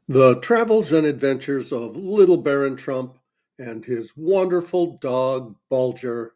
The Travels and Adventures of Little Baron Trump and His Wonderful Dog Bulger,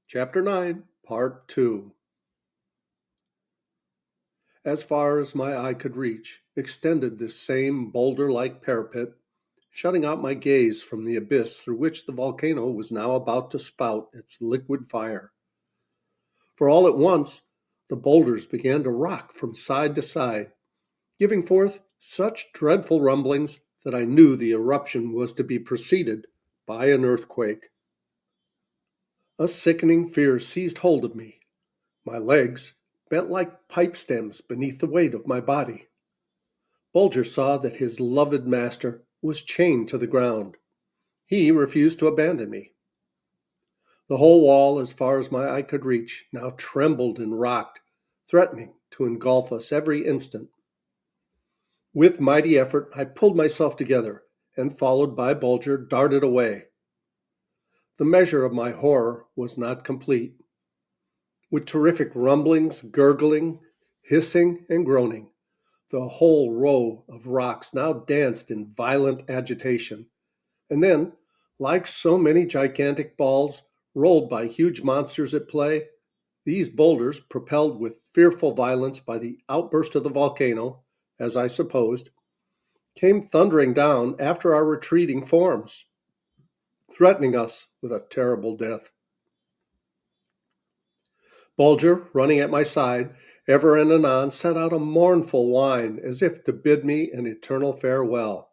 Chapter 9, Part 2. As far as my eye could reach, extended this same boulder-like parapet, shutting out my gaze from the abyss through which the volcano was now about to spout its liquid fire. For all at once, the boulders began to rock from side to side, giving forth such dreadful rumblings that I knew the eruption was to be preceded by an earthquake. A sickening fear seized hold of me. My legs bent like pipe stems beneath the weight of my body. Bulger saw that his loved master was chained to the ground. He refused to abandon me. The whole wall, as far as my eye could reach, now trembled and rocked, threatening to engulf us every instant. With mighty effort, I pulled myself together, and, followed by Bulger, darted away. The measure of my horror was not complete. With terrific rumblings, gurgling, hissing, and groaning, the whole row of rocks now danced in violent agitation, and then, like so many gigantic balls rolled by huge monsters at play, these boulders, propelled with fearful violence by the outburst of the volcano, as I supposed, came thundering down after our retreating forms, threatening us with a terrible death. Bulger, running at my side, ever and anon set out a mournful whine as if to bid me an eternal farewell.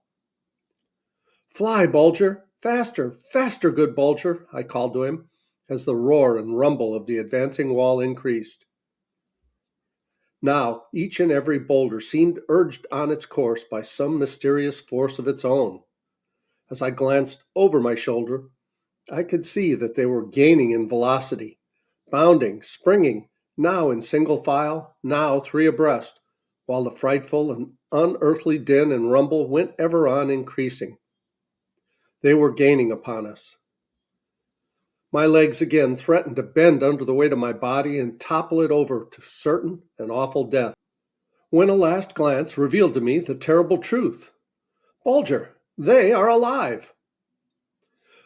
"Fly, Bulger! Faster, faster, good Bulger!" I called to him, as the roar and rumble of the advancing wall increased. Now each and every boulder seemed urged on its course by some mysterious force of its own. As I glanced over my shoulder, I could see that they were gaining in velocity, bounding, springing, now in single file, now three abreast, while the frightful and unearthly din and rumble went ever on increasing. They were gaining upon us. My legs again threatened to bend under the weight of my body and topple it over to certain and awful death, when a last glance revealed to me the terrible truth. "Bulger, they are alive!"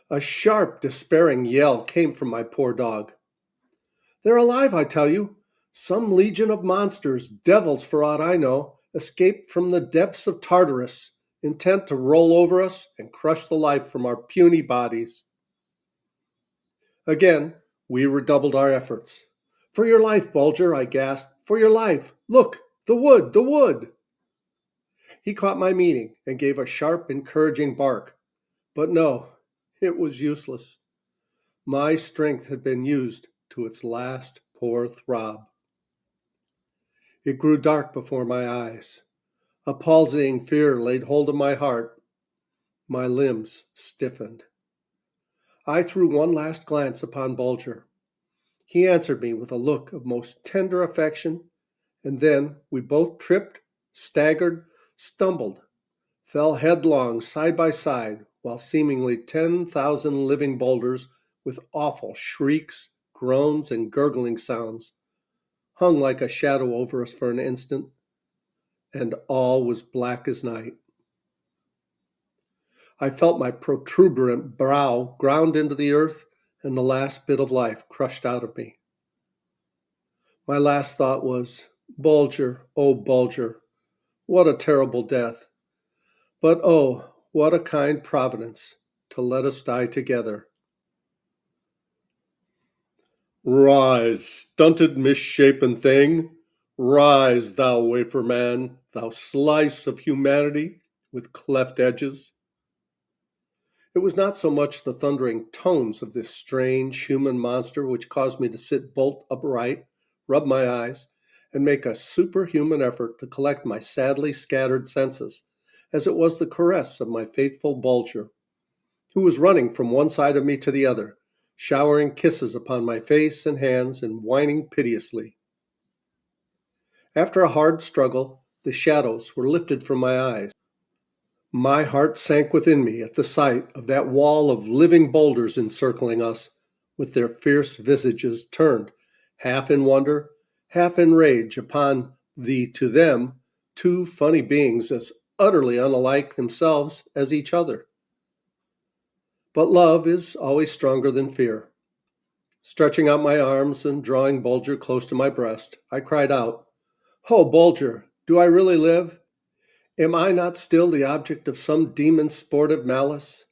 A sharp, despairing yell came from my poor dog. "They're alive, I tell you! Some legion of monsters, devils for aught I know, escaped from the depths of Tartarus, intent to roll over us and crush the life from our puny bodies." Again, we redoubled our efforts. "For your life, Bulger," I gasped, "for your life! Look, the wood, the wood!" He caught my meaning and gave a sharp, encouraging bark. But no, it was useless. My strength had been used to its last poor throb. It grew dark before my eyes. A palsying fear laid hold of my heart. My limbs stiffened. I threw one last glance upon Bulger. He answered me with a look of most tender affection, and then we both tripped, staggered, stumbled, fell headlong side by side, while seemingly 10,000 living boulders, with awful shrieks, groans, and gurgling sounds, hung like a shadow over us for an instant, and all was black as night. I felt my protuberant brow ground into the earth and the last bit of life crushed out of me. My last thought was, "Bulger, oh Bulger, what a terrible death! But oh, what a kind Providence to let us die together." "Rise, stunted, misshapen thing! Rise, thou wafer man, thou slice of humanity with cleft edges!" It was not so much the thundering tones of this strange human monster which caused me to sit bolt upright, rub my eyes, and make a superhuman effort to collect my sadly scattered senses, as it was the caress of my faithful Bulger, who was running from one side of me to the other, showering kisses upon my face and hands and whining piteously. After a hard struggle, the shadows were lifted from my eyes. My heart sank within me at the sight of that wall of living boulders encircling us, with their fierce visages turned, half in wonder, half in rage, upon the, to them, two funny beings as utterly unlike themselves as each other. But love is always stronger than fear. Stretching out my arms and drawing Bulger close to my breast, I cried out, "Oh, Bulger, do I really live? Am I not still the object of some demon's sportive malice?"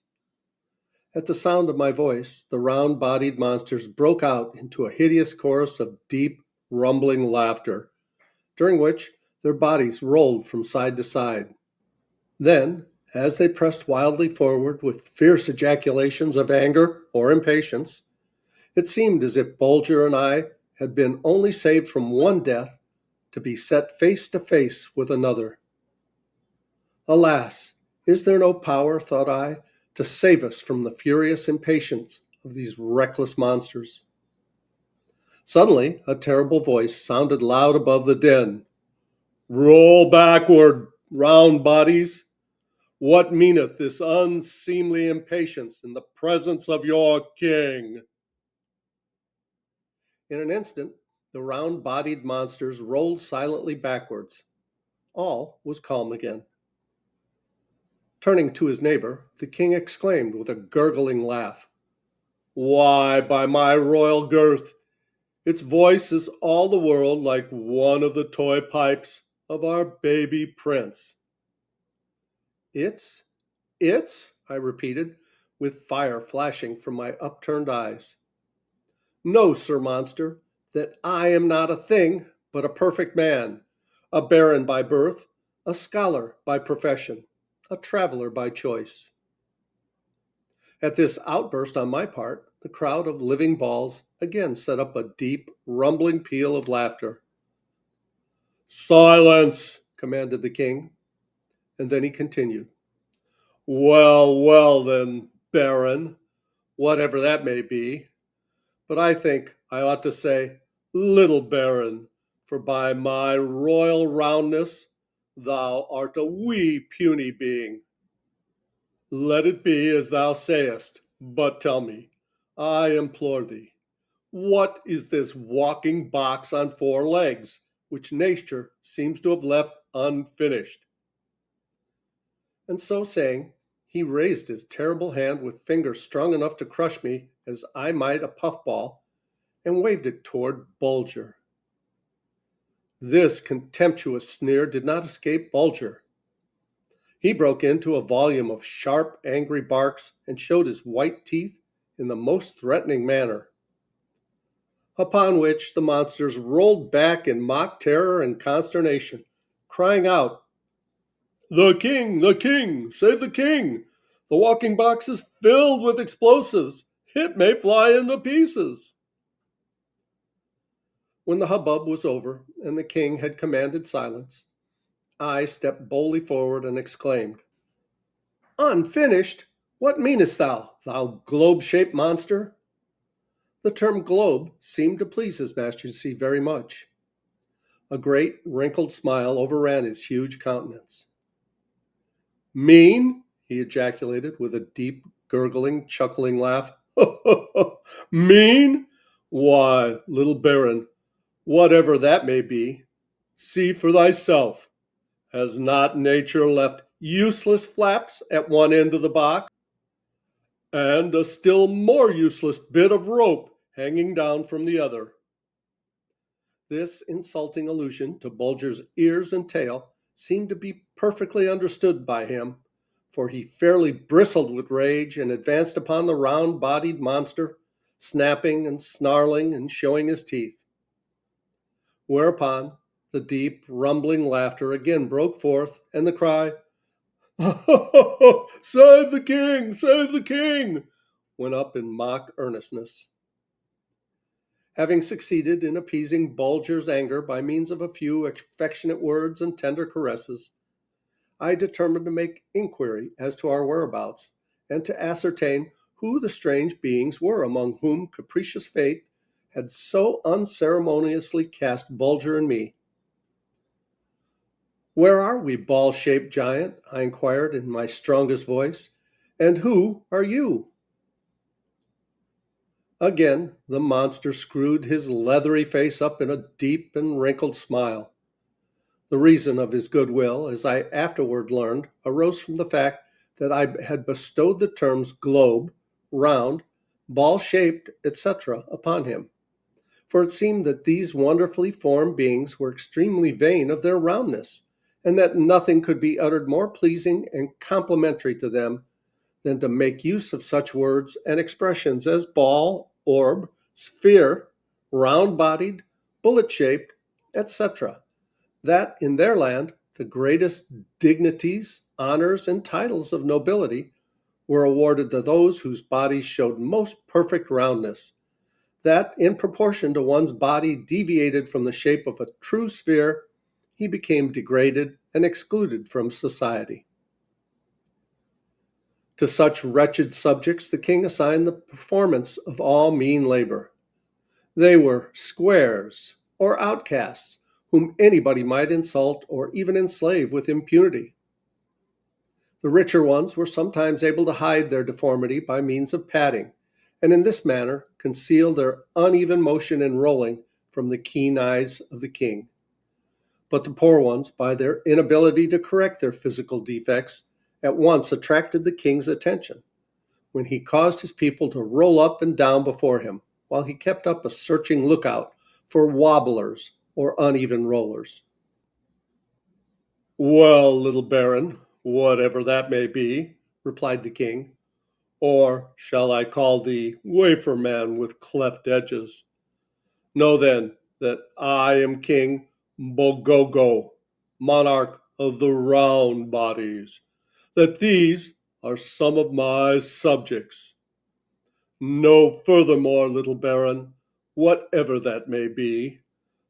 At the sound of my voice, the round bodied monsters broke out into a hideous chorus of deep, rumbling laughter, during which their bodies rolled from side to side. Then, as they pressed wildly forward with fierce ejaculations of anger or impatience, it seemed as if Bulger and I had been only saved from one death to be set face to face with another. Alas, is there no power, thought I, to save us from the furious impatience of these reckless monsters? Suddenly, a terrible voice sounded loud above the din. "Roll backward, round bodies! What meaneth this unseemly impatience in the presence of your king?" In an instant, the round bodied monsters rolled silently backwards. All was calm again. Turning to his neighbor, the king exclaimed with a gurgling laugh, "Why, by my royal girth, its voice is all the world like one of the toy pipes of our baby prince." "It's? It's?" I repeated, with fire flashing from my upturned eyes. "Know, Sir Monster, that I am not a thing, but a perfect man, a baron by birth, a scholar by profession, a traveler by choice." At this outburst on my part, the crowd of living balls again set up a deep, rumbling peal of laughter. "Silence!" commanded the king, and then he continued. "Well, well, then, baron, whatever that may be. But I think I ought to say little baron, for by my royal roundness thou art a wee puny being. Let it be as thou sayest, but tell me, I implore thee, what is this walking box on four legs, which nature seems to have left unfinished?" And so saying, he raised his terrible hand with fingers strong enough to crush me as I might a puffball, and waved it toward Bulger. This contemptuous sneer did not escape Bulger. He broke into a volume of sharp, angry barks and showed his white teeth in the most threatening manner. Upon which the monsters rolled back in mock terror and consternation, crying out, "The king! The king! Save the king! The walking box is filled with explosives! It may fly into pieces!" When the hubbub was over and the king had commanded silence, I stepped boldly forward and exclaimed, "Unfinished? What meanest thou, thou globe-shaped monster?" The term globe seemed to please his majesty very much. A great wrinkled smile overran his huge countenance. "Mean?" he ejaculated with a deep, gurgling, chuckling laugh. "Mean? Why, little baron, whatever that may be, see for thyself. Has not nature left useless flaps at one end of the box, and a still more useless bit of rope hanging down from the other?" This insulting allusion to Bulger's ears and tail seemed to be perfectly understood by him, for he fairly bristled with rage and advanced upon the round-bodied monster, snapping and snarling and showing his teeth. Whereupon the deep, rumbling laughter again broke forth, and the cry, "Save the king! Save the king!" went up in mock earnestness. Having succeeded in appeasing Bulger's anger by means of a few affectionate words and tender caresses, I determined to make inquiry as to our whereabouts, and to ascertain who the strange beings were among whom capricious fate had so unceremoniously cast Bulger and me. "Where are we, ball-shaped giant?" I inquired in my strongest voice, "and who are you?" Again the monster screwed his leathery face up in a deep and wrinkled smile. The reason of his goodwill, as I afterward learned, arose from the fact that I had bestowed the terms globe, round, ball shaped, etc., upon him. For it seemed that these wonderfully formed beings were extremely vain of their roundness, and that nothing could be uttered more pleasing and complimentary to them than to make use of such words and expressions as ball, orb, sphere, round bodied, bullet shaped, etc., that in their land the greatest dignities, honors, and titles of nobility were awarded to those whose bodies showed most perfect roundness, that in proportion to one's body deviated from the shape of a true sphere, he became degraded and excluded from society. To such wretched subjects the king assigned the performance of all mean labor. They were squares, or outcasts, whom anybody might insult or even enslave with impunity. The richer ones were sometimes able to hide their deformity by means of padding, and in this manner conceal their uneven motion in rolling from the keen eyes of the king. But the poor ones, by their inability to correct their physical defects, at once attracted the king's attention, when he caused his people to roll up and down before him, while he kept up a searching lookout for wobblers or uneven rollers. "Well, little baron, whatever that may be," replied the king, "or shall I call thee wafer man with cleft edges? Know then that I am King Bogogo, monarch of the round bodies, that these are some of my subjects. Know furthermore, little baron, whatever that may be,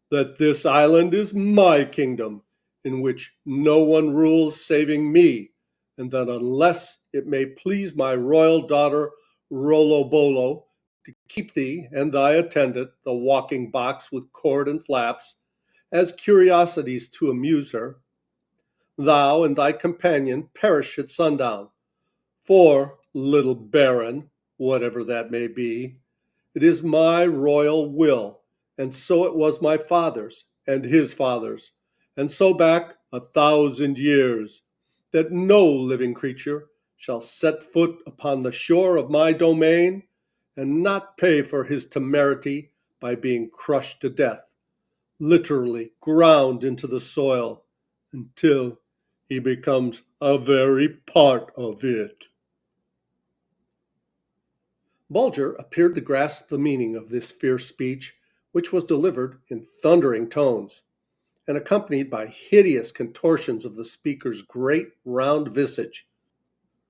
that this island is my kingdom, in which no one rules saving me, and that unless it may please my royal daughter Rolobolo to keep thee and thy attendant, the walking box with cord and flaps, as curiosities to amuse her, thou and thy companion perish at sundown. For, little baron, whatever that may be, it is my royal will, and so it was my father's and his father's, and so back 1,000 years, that no living creature shall set foot upon the shore of my domain and not pay for his temerity by being crushed to death, literally ground into the soil, until he becomes a very part of it." Bulger appeared to grasp the meaning of this fierce speech, which was delivered in thundering tones, and accompanied by hideous contortions of the speaker's great round visage,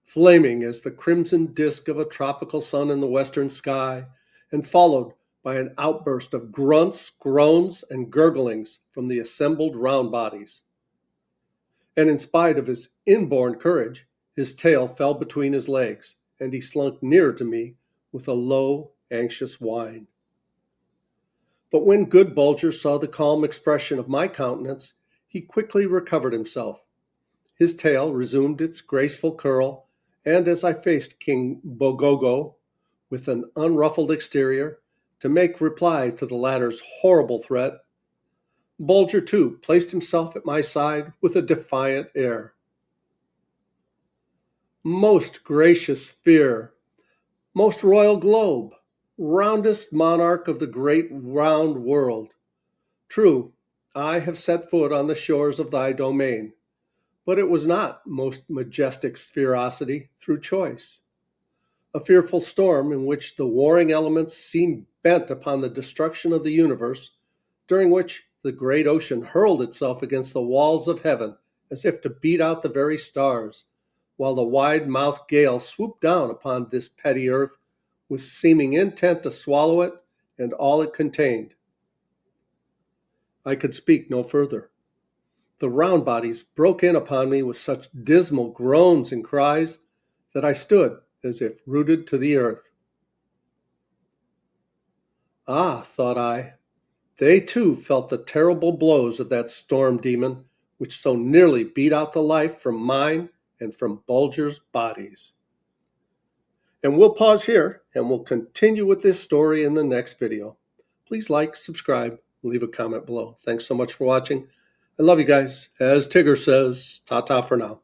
flaming as the crimson disk of a tropical sun in the western sky, and followed by an outburst of grunts, groans, and gurglings from the assembled round bodies. And in spite of his inborn courage, his tail fell between his legs, and he slunk nearer to me with a low, anxious whine. But when good Bulger saw the calm expression of my countenance, he quickly recovered himself. His tail resumed its graceful curl, and as I faced King Bogogo with an unruffled exterior, to make reply to the latter's horrible threat, Bulger too placed himself at my side with a defiant air. "Most gracious sphere, most royal globe, roundest monarch of the great round world, true, I have set foot on the shores of thy domain, but it was not, most majestic spherosity, through choice. A fearful storm in which the warring elements seemed bent upon the destruction of the universe, during which the great ocean hurled itself against the walls of heaven as if to beat out the very stars, while the wide-mouthed gale swooped down upon this petty earth with seeming intent to swallow it and all it contained." I could speak no further. The round bodies broke in upon me with such dismal groans and cries that I stood as if rooted to the earth. Ah, thought I, they too felt the terrible blows of that storm demon which so nearly beat out the life from mine and from Bulger's bodies. And we'll pause here and we'll continue with this story in the next video. Please like, subscribe, leave a comment below. Thanks so much for watching. I love you guys. As Tigger says, ta ta for now.